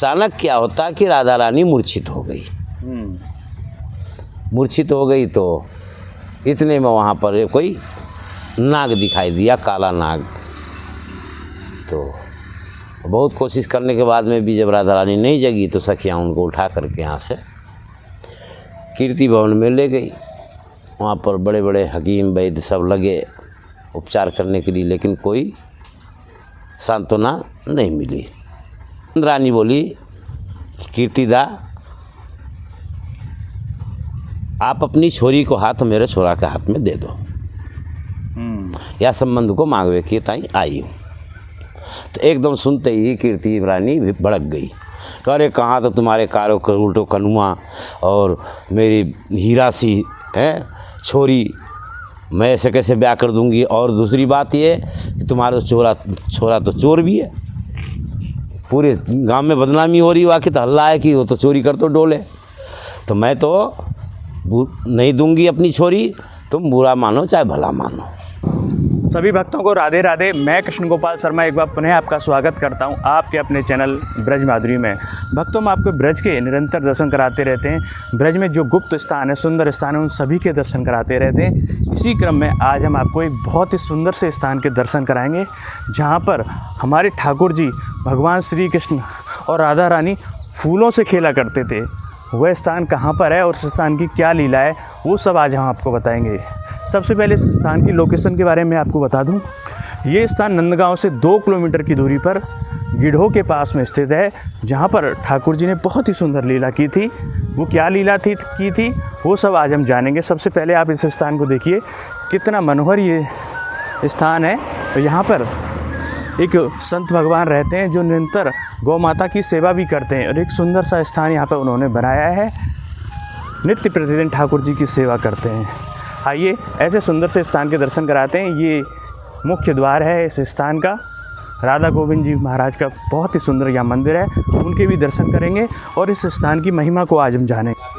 अचानक क्या होता कि राधा रानी मूर्छित हो गई। मूर्छित हो गई तो इतने में वहाँ पर कोई नाग दिखाई दिया, काला नाग। तो बहुत कोशिश करने के बाद में भी जब राधा रानी नहीं जगी तो सखियाँ उनको उठा करके यहाँ से कीर्ति भवन में ले गई। वहाँ पर बड़े बड़े हकीम वैद्य सब लगे उपचार करने के लिए, लेकिन कोई सांत्वना नहीं मिली। रानी बोली, कीर्तिदा आप अपनी छोरी को हाथ मेरे छोरा के हाथ में दे दो, या संबंध को मांगवे की ताई आई हूँ। तो एकदम सुनते ही कीर्ति रानी भी भड़क गई। अरे कहाँ तो तुम्हारे कारो उल्टो कनुआ और मेरी हीरा सी है छोरी, मैं ऐसे कैसे ब्याह कर दूंगी। और दूसरी बात ये कि तुम्हारा छोरा तो चोर भी है, पूरे गांव में बदनामी हो रही, वाकई तो हल्ला है कि वो तो चोरी कर तो डोले। तो मैं तो नहीं दूंगी अपनी छोरी, तुम बुरा मानो चाहे भला मानो। सभी भक्तों को राधे राधे। मैं कृष्ण गोपाल शर्मा एक बार पुनः आपका स्वागत करता हूं आपके अपने चैनल ब्रज माधुरी में। भक्तों, हम आपको ब्रज के निरंतर दर्शन कराते रहते हैं। ब्रज में जो गुप्त स्थान है, सुंदर स्थान है, उन सभी के दर्शन कराते रहते हैं। इसी क्रम में आज हम आपको एक बहुत ही सुंदर से स्थान के दर्शन कराएंगे, जहाँ पर हमारे ठाकुर जी भगवान श्री कृष्ण और राधा रानी फूलों से खेला करते थे। वह स्थान कहाँ पर है और उस स्थान की क्या लीला है, वो सब आज हम आपको बताएंगे। सबसे पहले इस स्थान की लोकेशन के बारे में आपको बता दूं। ये स्थान नंदगांव से 2 किलोमीटर की दूरी पर गिढ़ो के पास में स्थित है, जहां पर ठाकुर जी ने बहुत ही सुंदर लीला की थी। वो क्या लीला की थी वो सब आज हम जानेंगे। सबसे पहले आप इस स्थान को देखिए, कितना मनोहर ये स्थान है। तो यहाँ पर एक संत भगवान रहते हैं जो निरंतर गौ माता की सेवा भी करते हैं, और एक सुंदर सा स्थान यहाँ पर उन्होंने बनाया है। नित्य प्रतिदिन ठाकुर जी की सेवा करते हैं। आइए ऐसे सुंदर से स्थान के दर्शन कराते हैं। ये मुख्य द्वार है इस स्थान का। राधा गोविंद जी महाराज का बहुत ही सुंदर यहाँ मंदिर है, उनके भी दर्शन करेंगे और इस स्थान की महिमा को आज हम जानेंगे।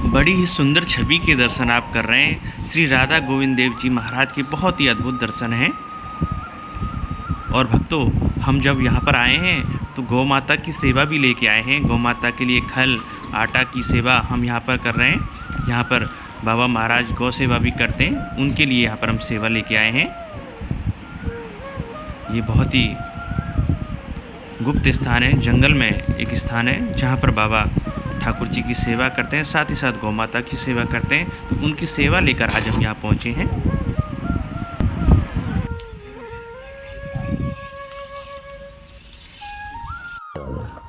बड़ी ही सुंदर छवि के दर्शन आप कर रहे हैं। श्री राधा गोविंद देव जी महाराज के बहुत ही अद्भुत दर्शन हैं। और भक्तों, हम जब यहाँ पर आए हैं तो गौ माता की सेवा भी लेके आए हैं। गौ माता के लिए खल आटा की सेवा हम यहाँ पर कर रहे हैं। यहाँ पर बाबा महाराज गौ सेवा भी करते हैं, उनके लिए यहाँ पर हम सेवा लेके आए हैं। ये बहुत ही गुप्त स्थान है, जंगल में एक स्थान है जहाँ पर बाबा ठाकुर जी की सेवा करते हैं, साथ ही साथ गौ माता की सेवा करते हैं। तो उनकी सेवा लेकर आज हम यहाँ पहुँचे हैं।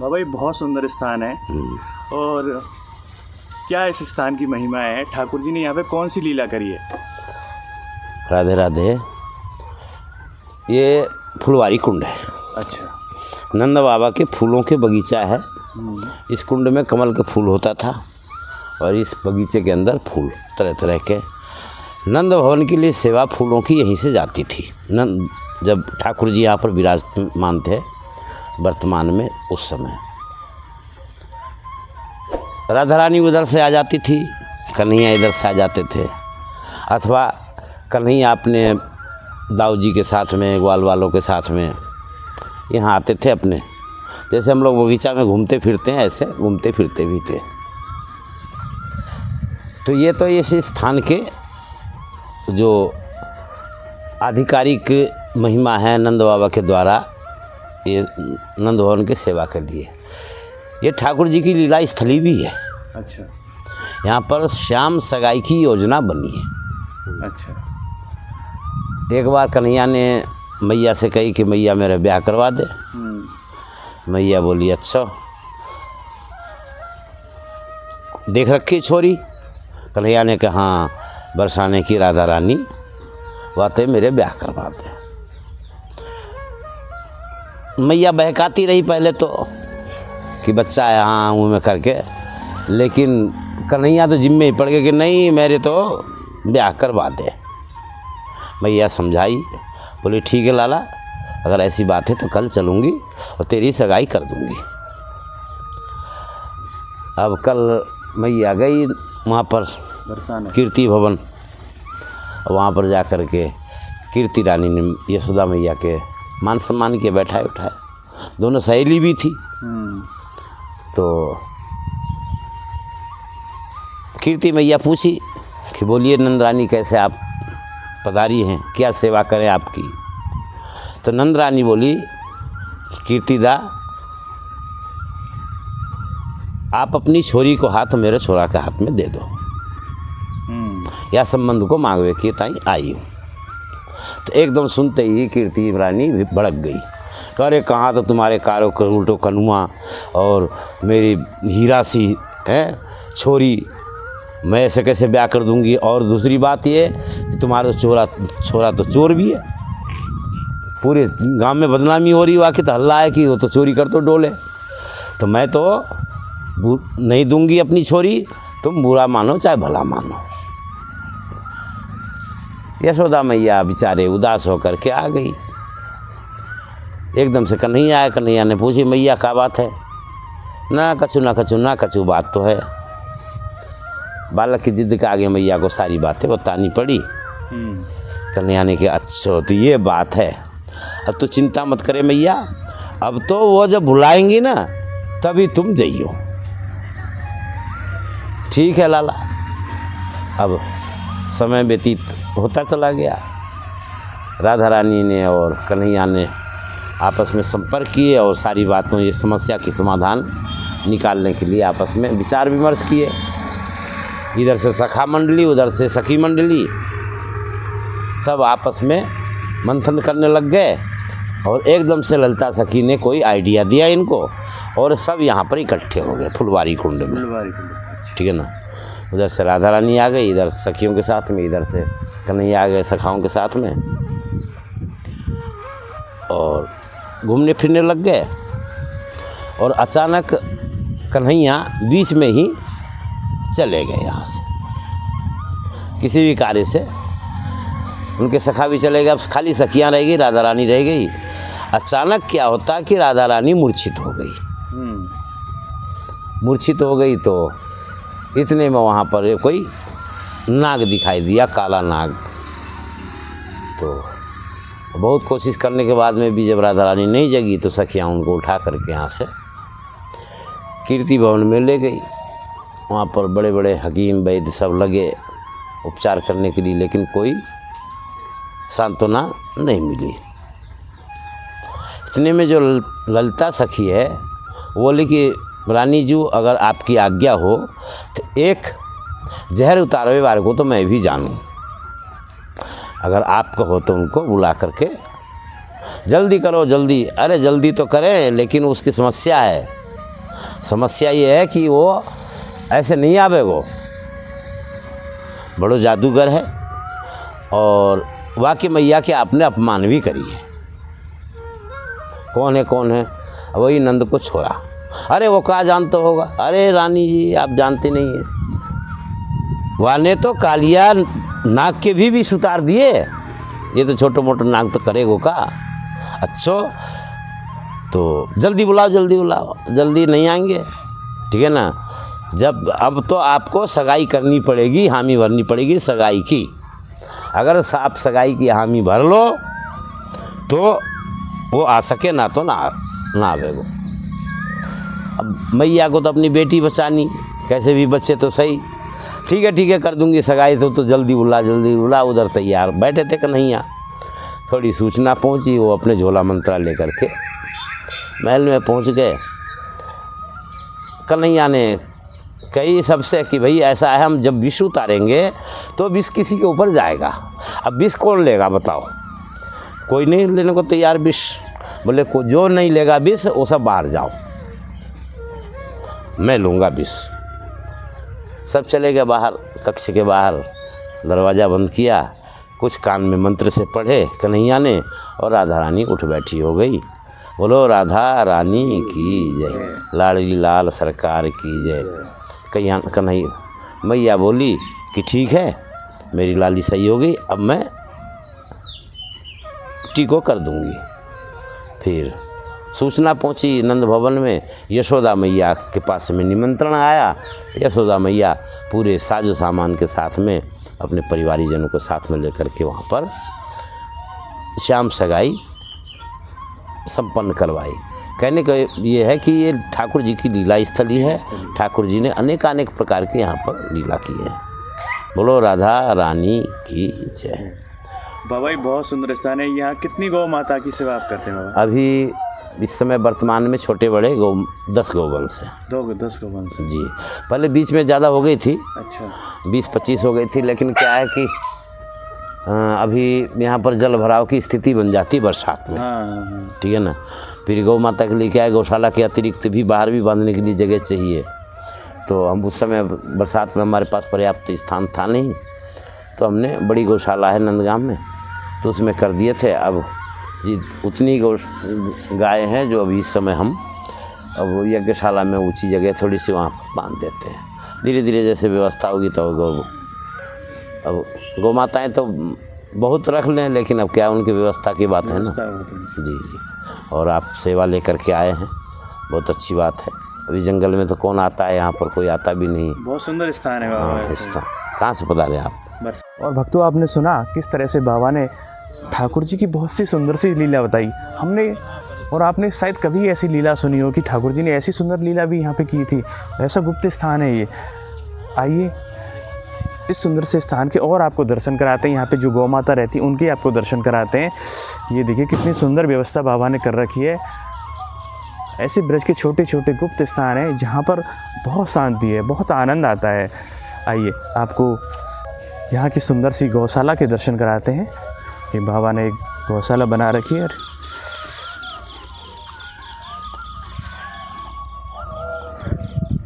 बाबा, ये बहुत सुंदर स्थान है, और क्या इस स्थान की महिमा है? ठाकुर जी ने यहाँ पे कौन सी लीला करी है? राधे राधे। ये फुलवारी कुंड है। अच्छा। नंद बाबा के फूलों के बगीचा है। इस कुंड में कमल के फूल होता था, और इस बगीचे के अंदर फूल तरह तरह के। नंद भवन के लिए सेवा फूलों की यहीं से जाती थी। जब ठाकुर जी यहाँ पर विराजमान थे वर्तमान में, उस समय राधा रानी उधर से आ जाती थी, कन्हैया इधर से आ जाते थे, अथवा कन्हैया अपने दाऊ जी के साथ में, ग्वाल वालों के साथ में यहाँ आते थे। अपने जैसे हम लोग बगीचा में घूमते फिरते हैं, ऐसे घूमते फिरते भी थे। तो ये तो इस स्थान के जो आधिकारिक महिमा है नंद बाबा के द्वारा, ये नंद भवन के सेवा के लिए। ये ठाकुर जी की लीला स्थली भी है। अच्छा। यहाँ पर श्याम सगाई की योजना बनी है। अच्छा। एक बार कन्हैया ने मैया से कही कि मैया मेरा ब्याह करवा दे। मैया बोली अच्छा, देख रखी छोरी? कन्हैया ने कहा हाँ, बरसाने की राधा रानी, वाते मेरे ब्याह करवा दे। मैया बहकाती रही पहले तो कि बच्चा है, हाँ मुँह में करके, लेकिन कन्हैया तो जिम्मे ही पड़ गए कि नहीं, मेरे तो ब्याह करवा दे। मैया समझाई, बोली ठीक है लाला, अगर ऐसी बात है तो कल चलूँगी और तेरी सगाई कर दूँगी। अब कल मैया गई वहाँ पर कीर्ति भवन वहाँ पर जा कर के कीर्ति रानी ने यशोदा मैया के मान सम्मान किया, बैठाए उठाए। दोनों सहेली भी थी। तो कीर्ति मैया पूछी कि बोलिए नंद रानी कैसे आप पधारी हैं, क्या सेवा करें आपकी। तो नंद रानी बोली कीर्तिदा आप अपनी छोरी को हाथ मेरे छोरा के हाथ में दे दो, या संबंध को मांगवे कि ताई आई हूँ। तो एकदम सुनते ही कीर्ति रानी भड़क गई। अरे कहाँ तो तुम्हारे कारो उल्टो कनुआ और मेरी हीरा सी है छोरी, मैं ऐसे कैसे ब्याह कर दूंगी। और दूसरी बात ये कि तुम्हारा छोरा तो चोर भी है, पूरे गांव में बदनामी हो रही, वाकई तो हल्ला है कि वो तो चोरी कर तो डोले। तो मैं तो नहीं दूंगी अपनी छोरी, तुम बुरा मानो चाहे भला मानो। यशोदा मैया बेचारे उदास होकर के आ गई। एकदम से कन्हैया आया। कन्हैया ने पूछी मैया क्या बात है। ना कछु बात तो है। बालक की जिद के आगे मैया को सारी बातें बतानी पड़ी। कन्हैया ने कहा अच्छा तो ये बात है, अब तो चिंता मत करे मैया, अब तो वो जब बुलाएंगी ना तभी तुम जाइयो। ठीक है लाला। अब समय व्यतीत होता चला गया। राधा रानी ने और कन्हैया ने आपस में संपर्क किए और सारी बातों, ये समस्या की समाधान निकालने के लिए आपस में विचार विमर्श किए। इधर से सखा मंडली, उधर से सखी मंडली, सब आपस में मंथन करने लग गए। और एकदम से ललिता सखी ने कोई आइडिया दिया इनको और सब यहाँ पर इकट्ठे हो गए फुलवारी कुंड में। ठीक है ना। उधर से राधा रानी आ गई, इधर सखियों के साथ में, इधर से कन्हैया आ गए सखाओं के साथ में, और घूमने फिरने लग गए। और अचानक कन्हैया बीच में ही चले गए यहाँ से, किसी भी कार्य से। उनके सखा भी चले गए, अब खाली सखियाँ रह गई, राधा रानी रह गई। अचानक क्या होता कि राधा रानी मूर्छित हो गई। मूर्छित हो गई तो इतने में वहाँ पर कोई नाग दिखाई दिया, काला नाग। तो बहुत कोशिश करने के बाद में भी जब राधा रानी नहीं जगी तो सखियाँ उनको उठा करके यहाँ से कीर्ति भवन में ले गई। वहाँ पर बड़े बड़े हकीम वैद्य सब लगे उपचार करने के लिए, लेकिन कोई सांत्वना नहीं मिली। इतने में जो ललिता सखी है वो बोली कि रानी जी अगर आपकी आज्ञा हो तो एक जहर उतारवे वाले को तो मैं भी जानूं, अगर आप कहो तो उनको बुला करके जल्दी करो जल्दी। अरे जल्दी तो करें, लेकिन उसकी समस्या है। समस्या ये है कि वो ऐसे नहीं आवे, वो बड़ो जादूगर है और वाकई मैया के आपने अपमान भी करी है। कौन है? वही नंद को छोड़ा। अरे वो क्या जानता होगा? अरे रानी जी आप जानते नहीं हैं, वाने तो कालिया नाग के भी उतार दिए, ये तो छोटे मोटे नाग तो करेगो का। अच्छा तो जल्दी बुलाओ जल्दी नहीं आएंगे, ठीक है ना। जब अब तो आपको सगाई करनी पड़ेगी, हामी भरनी पड़ेगी सगाई की। अगर आप सगाई की हामी भर लो तो वो आ सके, ना तो ना आवेगो। अब मैया को तो अपनी बेटी बचानी, कैसे भी बच्चे तो सही। ठीक है कर दूंगी सगाई, तो जल्दी बुला। उधर तैयार बैठे थे कन्हैया। थोड़ी सूचना पहुंची, वो अपने झोला मंत्रा लेकर के महल में पहुंच गए। कन्हैया ने कही सबसे कि भाई ऐसा है, हम जब विष उतारेंगे तो विष किसी के ऊपर जाएगा। अब विष कौन लेगा बताओ? कोई नहीं लेने को तैयार विष। बोले को जो नहीं लेगा विष वो सब बाहर जाओ, मैं लूँगा विष। सब चले गए बाहर, कक्ष के बाहर दरवाज़ा बंद किया, कुछ कान में मंत्र से पढ़े कन्हैया ने, और राधा रानी उठ बैठी हो गई। बोलो राधा रानी की जय, लाडली लाल सरकार की जय। कन्हैया मैया बोली कि ठीक है मेरी लाली सही हो गई, अब मैं टीको कर दूंगी। फिर सूचना पहुंची नंद भवन में, यशोदा मैया के पास में निमंत्रण आया। यशोदा मैया पूरे साजो सामान के साथ में अपने परिवारीजनों को साथ में लेकर के वहाँ पर श्याम सगाई संपन्न करवाई। कहने का ये है कि ये ठाकुर जी की लीला स्थली है। ठाकुर जी ने अनेक प्रकार के यहाँ पर लीला की है। बोलो राधा रानी की जय। बाबा, ये बहुत सुंदर स्थान है। यहाँ कितनी गौ माता की सेवा आप करते हैं बाबा? अभी इस समय वर्तमान में छोटे बड़े 10 गौवंश हैं। 10 गौवंश जी। पहले बीच में ज़्यादा हो गई थी, अच्छा 20-25 हो गई थी, लेकिन क्या है कि अभी यहाँ पर जल भराव की स्थिति बन जाती बरसात में। हाँ। ठीक है ना। फिर गौ माता के लिए क्या है, गौशाला के अतिरिक्त भी बाहर भी बांधने के लिए जगह चाहिए। तो हम उस समय बरसात में हमारे पास पर्याप्त स्थान था नहीं, तो हमने बड़ी गौशाला है नंदगांव में, तो उसमें कर दिए थे। अब जी उतनी गाय हैं जो अभी इस समय हम अब यज्ञशाला में ऊंची जगह थोड़ी सी वहाँ बांध देते हैं। धीरे धीरे जैसे व्यवस्था होगी तो अब गौ माताएँ तो बहुत रख लें, लेकिन अब क्या उनकी व्यवस्था की बात है ना। जी जी। और आप सेवा लेकर के आए हैं, बहुत अच्छी बात है। अभी जंगल में तो कौन आता है, यहाँ पर कोई आता भी नहीं। बहुत सुंदर स्थान है बाबा। स्थान कहाँ से पधारे आप? बस। और भक्तों, आपने सुना किस तरह से बाबा ने ठाकुर जी की बहुत सी सुंदर सी लीला बताई। हमने और आपने शायद कभी ऐसी लीला सुनी हो कि ठाकुर जी ने ऐसी सुंदर लीला भी यहाँ पे की थी। ऐसा गुप्त स्थान है ये। आइए इस सुंदर से स्थान के और आपको दर्शन कराते हैं। यहाँ पे जो गौ माता रहती है उनके आपको दर्शन कराते हैं। ये देखिए कितनी सुंदर व्यवस्था बाबा ने कर रखी है। ऐसे ब्रज के छोटे छोटे गुप्त स्थान हैं जहाँ पर बहुत शांति है, बहुत आनंद आता है। आइए आपको यहाँ की सुंदर सी गौशाला के दर्शन कराते हैं। ये बाबा ने एक गौशाला बना रखी है।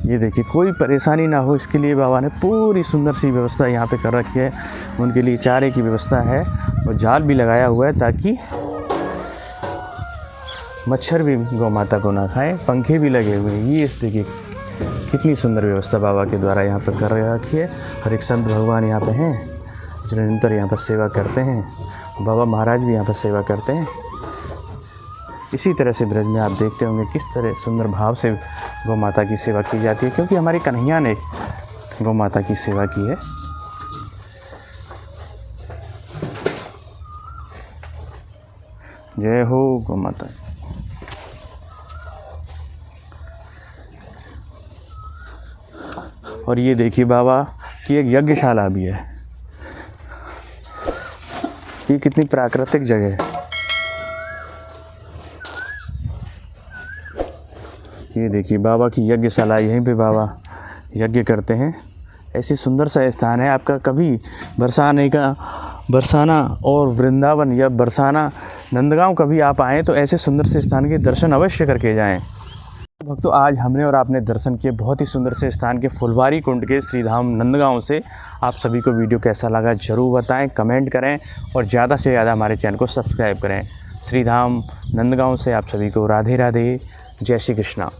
ये देखिए कोई परेशानी ना हो इसके लिए बाबा ने पूरी सुंदर सी व्यवस्था यहाँ पे कर रखी है। उनके लिए चारे की व्यवस्था है और जाल भी लगाया हुआ है ताकि मच्छर भी गौ माता को ना खाए। पंखे भी लगे हुए हैं। ये देखिए कितनी सुंदर व्यवस्था बाबा के द्वारा यहाँ पर कर रखी है। और एक संत भगवान यहाँ पे हैं जो निरंतर यहाँ पर सेवा करते हैं। बाबा महाराज भी यहाँ पर सेवा करते हैं। इसी तरह से ब्रज में आप देखते होंगे किस तरह सुंदर भाव से गौ माता की सेवा की जाती है, क्योंकि हमारी कन्हैया ने गौ माता की सेवा की है। जय हो गौ माता। और ये देखिए बाबा की एक यज्ञशाला भी है। ये कितनी प्राकृतिक जगह है। ये देखिए बाबा की यज्ञशाला, यहीं पे बाबा यज्ञ करते हैं। ऐसी सुंदर सा स्थान है। आपका कभी बरसाना और वृंदावन या बरसाना नंदगांव कभी आप आएँ तो ऐसे सुंदर से स्थान के दर्शन अवश्य करके जाएं। भक्तों, आज हमने और आपने दर्शन किए बहुत ही सुंदर से स्थान के फुलवारी कुंड के श्रीधाम नंदगांव से। आप सभी को वीडियो कैसा लगा ज़रूर बताएं, कमेंट करें और ज़्यादा से ज़्यादा हमारे चैनल को सब्सक्राइब करें। श्रीधाम नंदगांव से आप सभी को राधे राधे, जय श्री कृष्णा।